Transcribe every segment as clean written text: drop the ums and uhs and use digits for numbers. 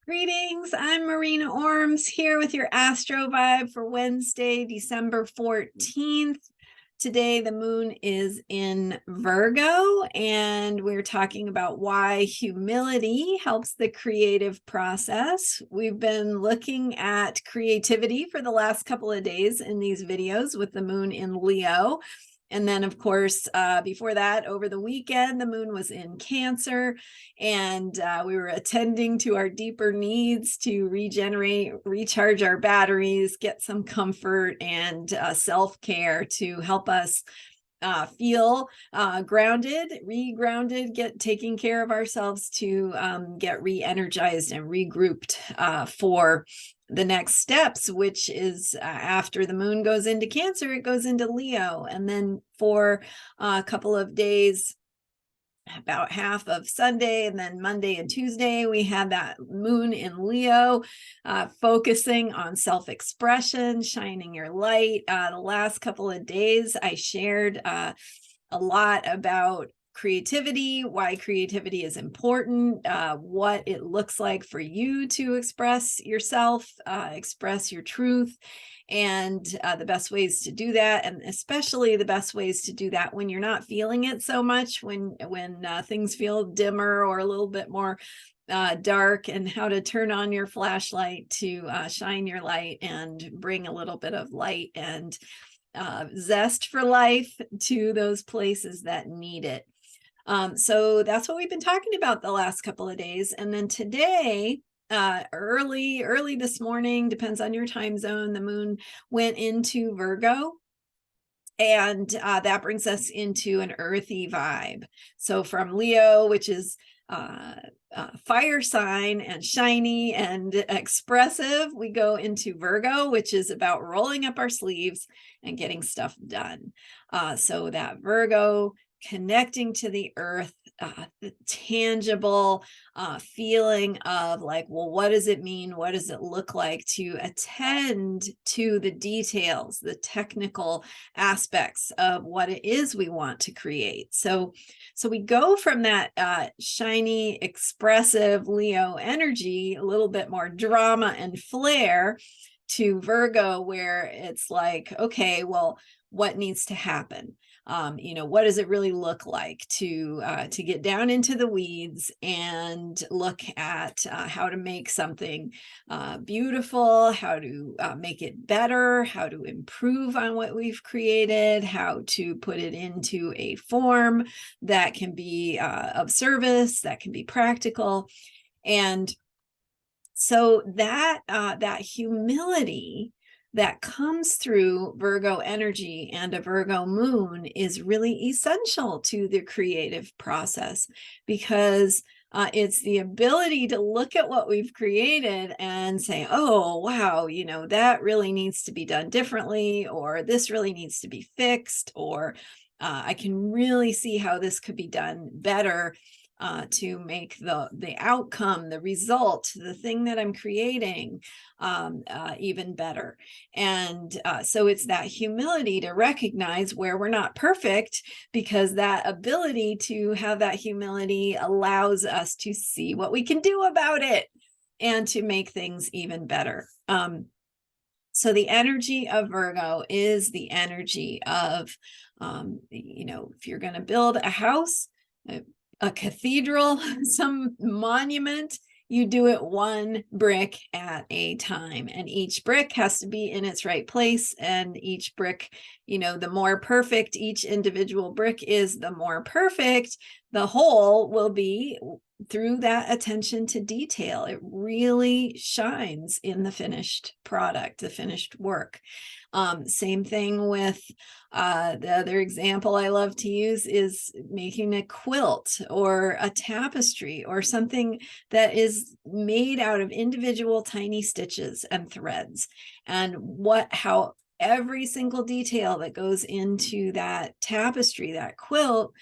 Greetings, I'm Marina Ormes here with your Astro Vibe for Wednesday, December 14th. Today, the moon is in Virgo, and we're talking about why humility helps the creative process. We've been looking at creativity for the last couple of days in these videos with the moon in Leo. And then, of course, before that, over the weekend, the moon was in Cancer, and we were attending to our deeper needs to regenerate, recharge our batteries, get some comfort and self-care to help us feel grounded, re-grounded, get taking care of ourselves to get re-energized and regrouped for the next steps, which is after the moon goes into Cancer, it goes into Leo. And then for a couple of days, about half of Sunday and then Monday and Tuesday, we had that moon in Leo, focusing on self-expression, shining your light. The last couple of days, I shared a lot about creativity, why creativity is important, what it looks like for you to express yourself, express your truth, and the best ways to do that, and especially the best ways to do that when you're not feeling it so much, when things feel dimmer or a little bit more dark, and how to turn on your flashlight to shine your light and bring a little bit of light and zest for life to those places that need it. So that's what we've been talking about the last couple of days. And then today, early this morning, depends on your time zone, the moon went into Virgo. And that brings us into an earthy vibe. So from Leo, which is fire sign and shiny and expressive, we go into Virgo, which is about rolling up our sleeves and getting stuff done. So that Virgo, connecting to the earth, the tangible feeling of like, well, what does it mean? What does it look like to attend to the details, the technical aspects of what it is we want to create? So we go from that shiny, expressive Leo energy, a little bit more drama and flair, to Virgo, where it's like, okay, well, what needs to happen? What does it really look like to get down into the weeds and look at how to make something beautiful, how to make it better, how to improve on what we've created, how to put it into a form that can be of service, that can be practical. And so that humility that comes through Virgo energy and a Virgo moon is really essential to the creative process, because it's the ability to look at what we've created and say, oh, wow, that really needs to be done differently, or this really needs to be fixed, or I can really see how this could be done better. To make the outcome, the result, the thing that I'm creating even better. And so it's that humility to recognize where we're not perfect, because that ability to have that humility allows us to see what we can do about it and to make things even better. So the energy of Virgo is the energy of, if you're going to build a house, a cathedral, some monument, you do it one brick at a time, and each brick has to be in its right place. And each brick, the more perfect each individual brick is, the more perfect the whole will be through that attention to detail. It really shines in the finished product, the finished work. Same thing with the other example I love to use is making a quilt or a tapestry or something that is made out of individual tiny stitches and threads, and how every single detail that goes into that tapestry, that quilt,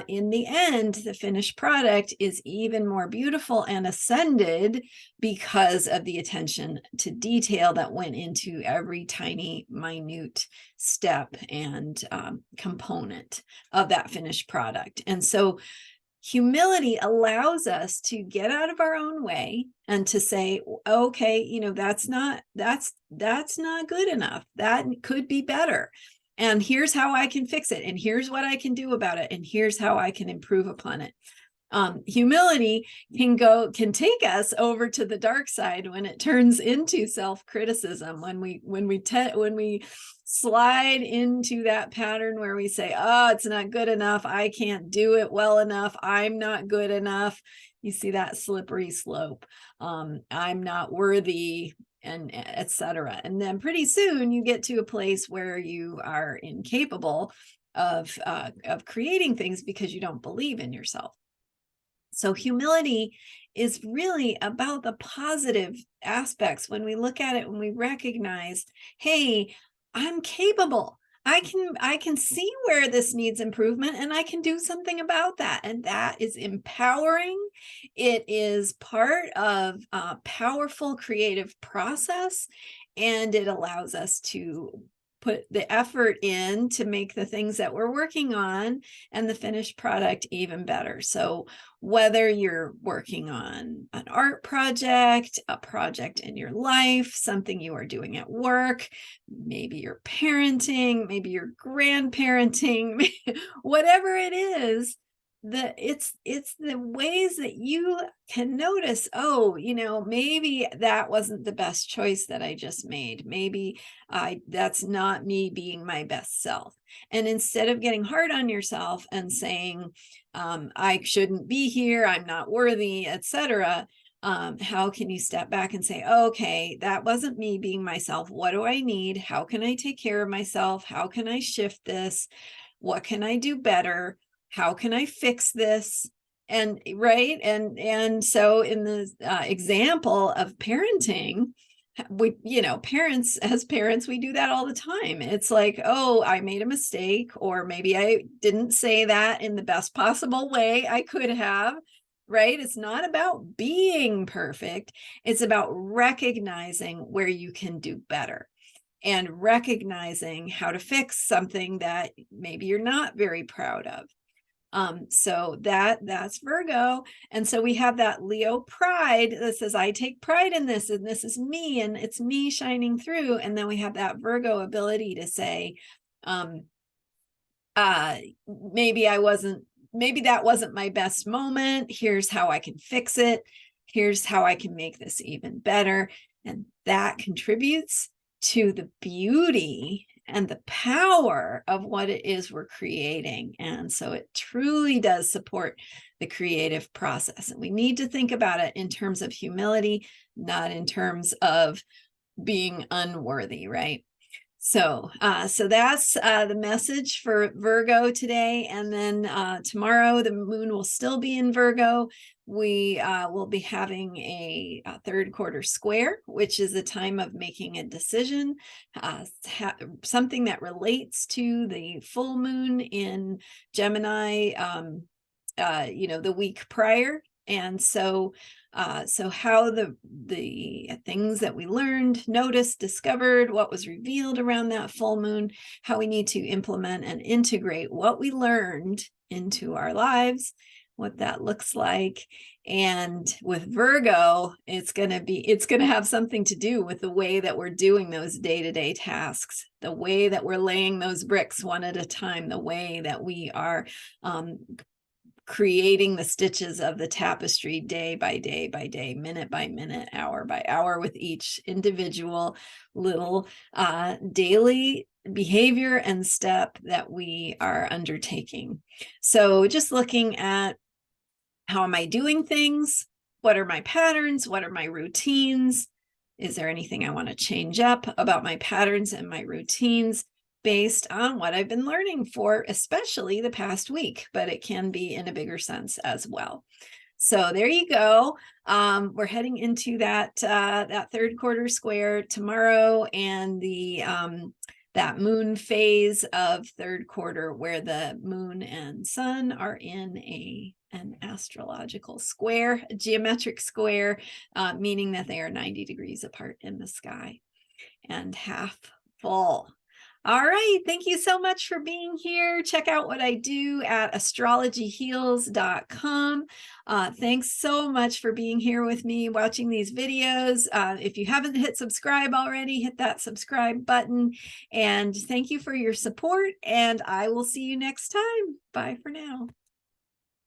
in the end, the finished product is even more beautiful and ascended because of the attention to detail that went into every tiny, minute step and component of that finished product. And so Humility allows us to get out of our own way and to say, okay, you know, that's not good enough. That could be better. And here's how I can fix it. And here's what I can do about it. And here's how I can improve upon it. Humility can take us over to the dark side when it turns into self-criticism, when we slide into that pattern where we say, oh, it's not good enough, I can't do it well enough, I'm not good enough. You see that slippery slope. I'm not worthy, and etc. And then pretty soon you get to a place where you are incapable of creating things because you don't believe in yourself. So humility is really about the positive aspects. When we look at it, when we recognize, hey, I'm capable. I can see where this needs improvement and I can do something about that. And that is empowering. It is part of a powerful creative process, and it allows us to put the effort in to make the things that we're working on and the finished product even better. So whether you're working on an art project, a project in your life, something you are doing at work, maybe you're parenting, maybe you're grandparenting, whatever it is, it's the ways that you can notice, oh, you know, maybe that wasn't the best choice that I just made. Maybe that's not me being my best self. And instead of getting hard on yourself and saying, I shouldn't be here, I'm not worthy, etc., how can you step back and say, okay, that wasn't me being myself. What do I need? How can I take care of myself? How can I shift this? What can I do better? How can I fix this? And right. And so in the example of parenting, we, you know, as parents, we do that all the time. It's like, oh, I made a mistake, or maybe I didn't say that in the best possible way I could have. Right. It's not about being perfect. It's about recognizing where you can do better and recognizing how to fix something that maybe you're not very proud of. So that's Virgo. And so we have that Leo pride that says, I take pride in this, and this is me, and it's me shining through. And then we have that Virgo ability to say, maybe that wasn't my best moment. Here's how I can fix it. Here's how I can make this even better. And that contributes to the beauty and the power of what it is we're creating. And so it truly does support the creative process. And we need to think about it in terms of humility, not in terms of being unworthy, right? So that's the message for Virgo today. And then tomorrow, the moon will still be in Virgo. We will be having a third quarter square, which is a time of making a decision, something that relates to the full moon in Gemini, the week prior. And so how the things that we learned, noticed, discovered, what was revealed around that full moon, how we need to implement and integrate what we learned into our lives, what that looks like. And with Virgo, it's going to have something to do with the way that we're doing those day-to-day tasks, the way that we're laying those bricks one at a time, the way that we are creating the stitches of the tapestry day by day by day, minute by minute, hour by hour, with each individual little daily behavior and step that we are undertaking. So just looking at, how am I doing things? What are my patterns? What are my routines? Is there anything I want to change up about my patterns and my routines, based on what I've been learning for especially the past week, but it can be in a bigger sense as well. So there you go. We're heading into that third quarter square tomorrow, and that moon phase of third quarter, where the moon and sun are in an astrological square, a geometric square, meaning that they are 90 degrees apart in the sky and half full. All right. Thank you so much for being here. Check out what I do at astrologyheals.com. Thanks so much for being here with me, watching these videos. If you haven't hit subscribe already, hit that subscribe button. And thank you for your support. And I will see you next time. Bye for now.